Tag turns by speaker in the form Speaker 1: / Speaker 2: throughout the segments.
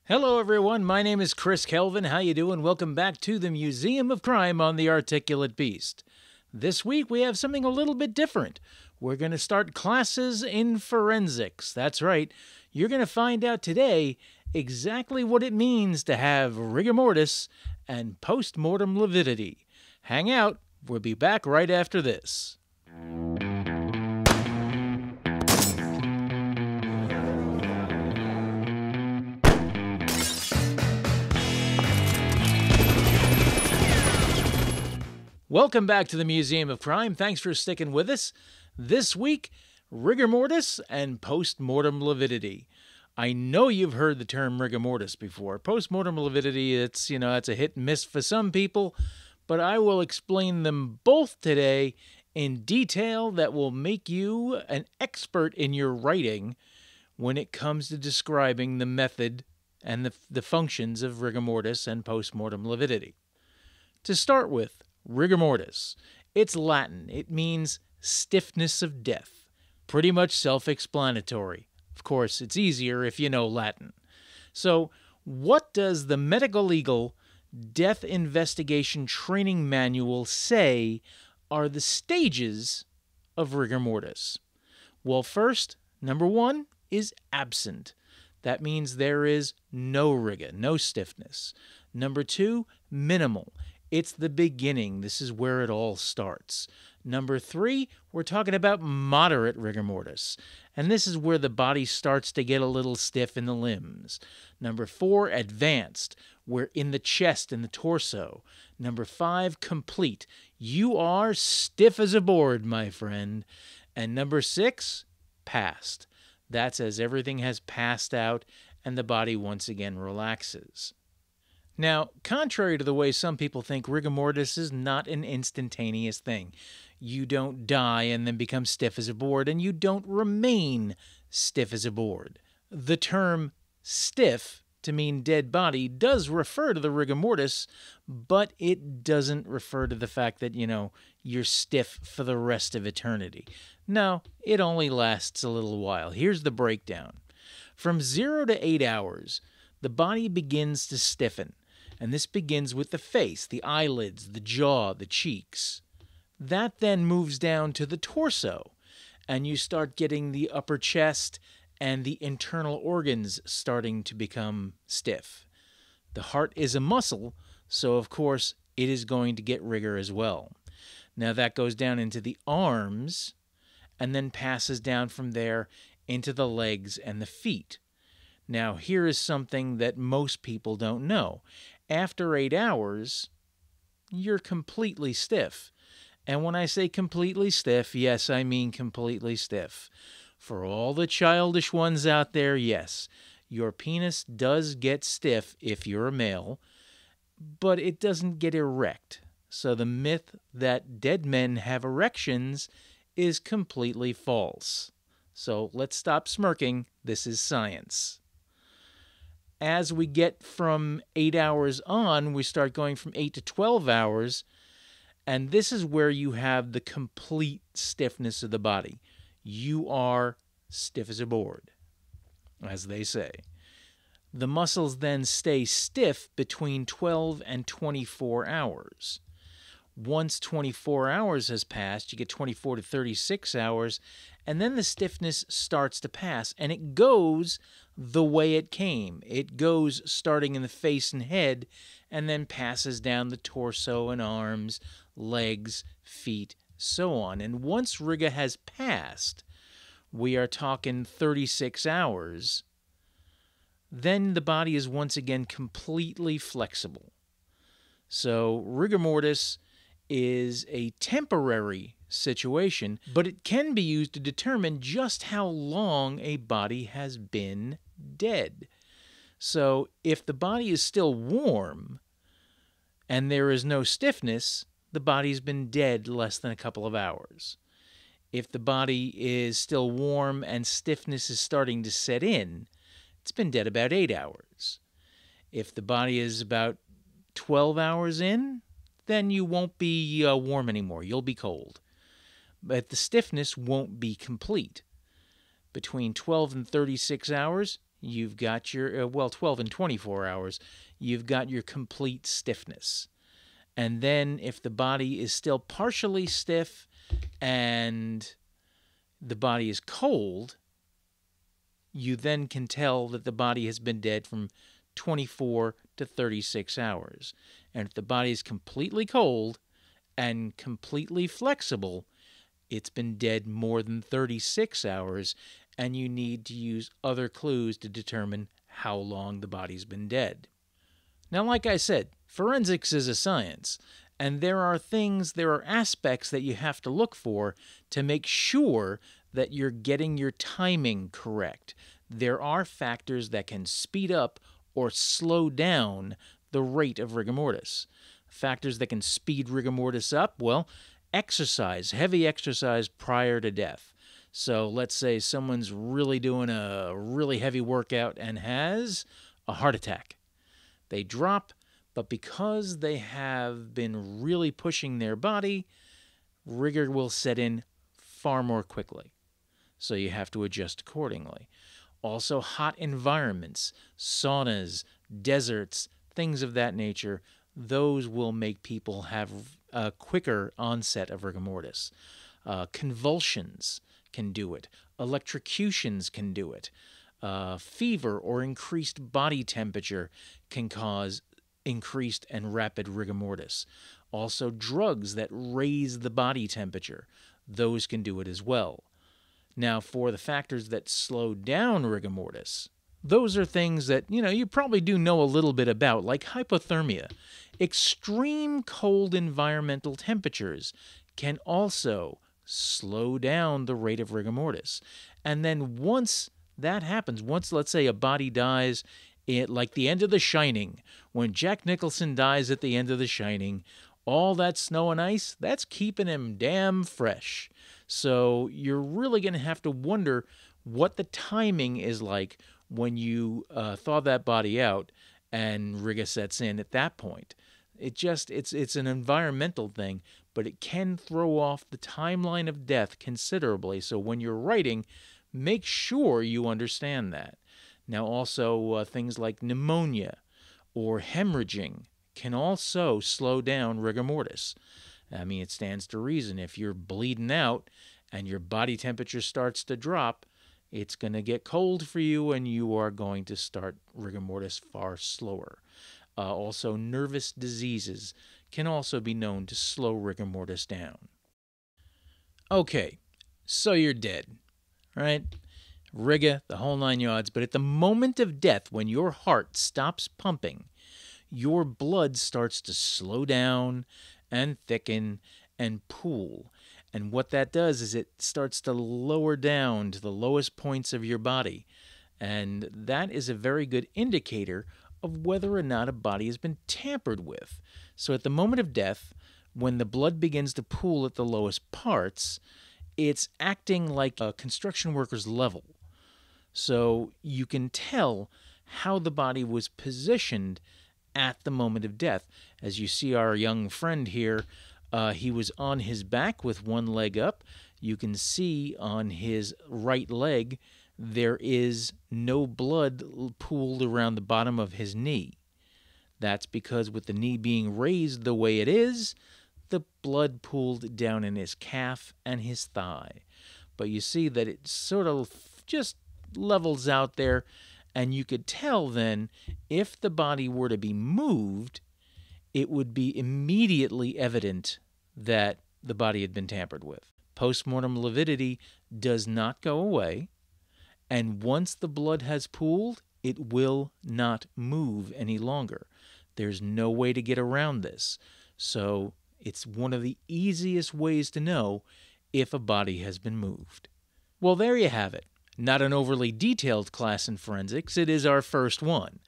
Speaker 1: Hello everyone, my name is Chris Kelvin. How you doing? Welcome back to the Museum of Crime on the Articulate Beast. This week we have something a little bit different. We're going to start classes in forensics. That's right. You're going to find out today exactly what it means to have rigor mortis and postmortem lividity. Hang out. We'll be back right after this. Welcome back to the Museum of Crime. Thanks for sticking with us. This week, rigor mortis and postmortem lividity. I know you've heard the term rigor mortis before. Postmortem lividity, it's a hit and miss for some people, but I will explain them both today in detail that will make you an expert in your writing when it comes to describing the method and the functions of rigor mortis and postmortem lividity. To start with, rigor mortis. It's Latin. It means stiffness of death. Pretty much self-explanatory. Of course, it's easier if you know Latin. So, what does the Medical Legal Death Investigation Training Manual say are the stages of rigor mortis? Well, first, number one is absent. That means there is no rigor, no stiffness. Number two, minimal. It's the beginning. This is where it all starts. Number three, we're talking about moderate rigor mortis. And this is where the body starts to get a little stiff in the limbs. Number four, advanced. We're in the chest and the torso. Number five, complete. You are stiff as a board, my friend. And number six, passed. That's as everything has passed out and the body once again relaxes. Now, contrary to the way some people think, rigor mortis is not an instantaneous thing. You don't die and then become stiff as a board, and you don't remain stiff as a board. The term stiff, to mean dead body, does refer to the rigor mortis, but it doesn't refer to the fact that, you're stiff for the rest of eternity. No, it only lasts a little while. Here's the breakdown. From 0 to 8 hours, the body begins to stiffen. And this begins with the face, the eyelids, the jaw, the cheeks. That then moves down to the torso, and you start getting the upper chest and the internal organs starting to become stiff. The heart is a muscle, so of course it is going to get rigor as well. Now that goes down into the arms, and then passes down from there into the legs and the feet. Now here is something that most people don't know. After 8 hours, you're completely stiff. And when I say completely stiff, yes, I mean completely stiff. For all the childish ones out there, yes, your penis does get stiff if you're a male, but it doesn't get erect. So the myth that dead men have erections is completely false. So let's stop smirking. This is science. As we get from 8 hours on, we start going from 8 to 12 hours, and this is where you have the complete stiffness of the body. You are stiff as a board, as they say. The muscles then stay stiff between 12 and 24 hours. Once 24 hours has passed, you get 24 to 36 hours, and then the stiffness starts to pass, and it goes the way it came. It goes starting in the face and head, and then passes down the torso and arms, legs, feet, so on. And once rigor has passed, we are talking 36 hours, then the body is once again completely flexible. So rigor mortis is a temporary situation, but it can be used to determine just how long a body has been dead. So if the body is still warm and there is no stiffness, the body's been dead less than a couple of hours. If the body is still warm and stiffness is starting to set in, it's been dead about 8 hours. If the body is about 12 hours in, then you won't be warm anymore. You'll be cold. But the stiffness won't be complete. Between 12 and 36 hours, you've got your, 12 and 24 hours, you've got your complete stiffness. And then if the body is still partially stiff and the body is cold, you then can tell that the body has been dead from 24 to 36 hours. And if the body is completely cold and completely flexible, it's been dead more than 36 hours, and you need to use other clues to determine how long the body's been dead. Now, like I said, forensics is a science, and there are aspects that you have to look for to make sure that you're getting your timing correct. There are factors that can speed up or slow down the rate of rigor mortis. Factors that can speed rigor mortis up, well, exercise, heavy exercise prior to death. So let's say someone's really doing a really heavy workout and has a heart attack. They drop, but because they have been really pushing their body, rigor will set in far more quickly. So you have to adjust accordingly. Also, hot environments, saunas, deserts, things of that nature, those will make people have a quicker onset of rigor mortis. Convulsions can do it. Electrocutions can do it. Fever or increased body temperature can cause increased and rapid rigor mortis. Also, drugs that raise the body temperature, those can do it as well. Now, for the factors that slow down rigor mortis, those are things that, you probably do know a little bit about, like hypothermia. Extreme cold environmental temperatures can also slow down the rate of rigor mortis. And then once that happens, once, let's say, a body dies, like the end of The Shining, when Jack Nicholson dies at the end of The Shining, all that snow and ice, that's keeping him damn fresh. So you're really going to have to wonder what the timing is like when you thaw that body out and rigor sets in at that point. It's an environmental thing, but it can throw off the timeline of death considerably. So when you're writing, make sure you understand that. Now also things like pneumonia or hemorrhaging can also slow down rigor mortis. I mean, it stands to reason. If you're bleeding out and your body temperature starts to drop, it's going to get cold for you and you are going to start rigor mortis far slower. Also, nervous diseases can also be known to slow rigor mortis down. Okay, so you're dead, right? Rigor, the whole 9 yards, but at the moment of death, when your heart stops pumping, your blood starts to slow down and thicken and pool. And what that does is it starts to lower down to the lowest points of your body. And that is a very good indicator of whether or not a body has been tampered with. So at the moment of death, when the blood begins to pool at the lowest parts, it's acting like a construction worker's level. So you can tell how the body was positioned at the moment of death. As you see our young friend here, he was on his back with one leg up. You can see on his right leg there is no blood pooled around the bottom of his knee. That's because with the knee being raised the way it is, the blood pooled down in his calf and his thigh. But you see that it sort of just levels out there, and you could tell then if the body were to be moved, it would be immediately evident that the body had been tampered with. Postmortem lividity does not go away, and once the blood has pooled, it will not move any longer. There's no way to get around this. So it's one of the easiest ways to know if a body has been moved. Well, there you have it. Not an overly detailed class in forensics. It is our first one.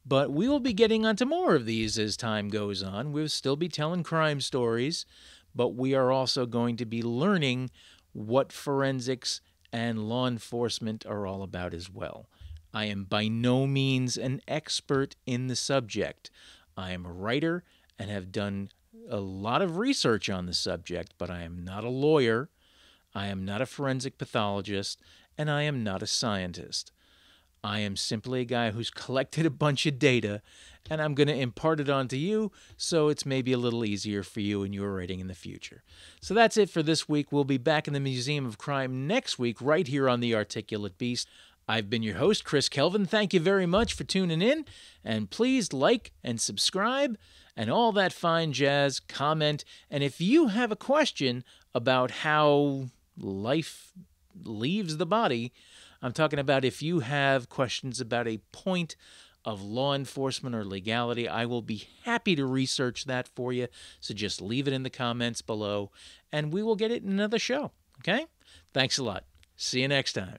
Speaker 1: But we will be getting onto more of these as time goes on. We'll still be telling crime stories, but we are also going to be learning what forensics and law enforcement are all about as well. I am by no means an expert in the subject. I am a writer and have done a lot of research on the subject, but I am not a lawyer, I am not a forensic pathologist, and I am not a scientist. I am simply a guy who's collected a bunch of data, and I'm going to impart it onto you so it's maybe a little easier for you in your writing in the future. So that's it for this week. We'll be back in the Museum of Crime next week right here on The Articulate Beast. I've been your host, Chris Kelvin. Thank you very much for tuning in, and please like and subscribe and all that fine jazz, comment, and if you have a question about how life leaves the body, I'm talking about if you have questions about a point of law enforcement or legality, I will be happy to research that for you. So just leave it in the comments below, and we will get it in another show. Okay? Thanks a lot. See you next time.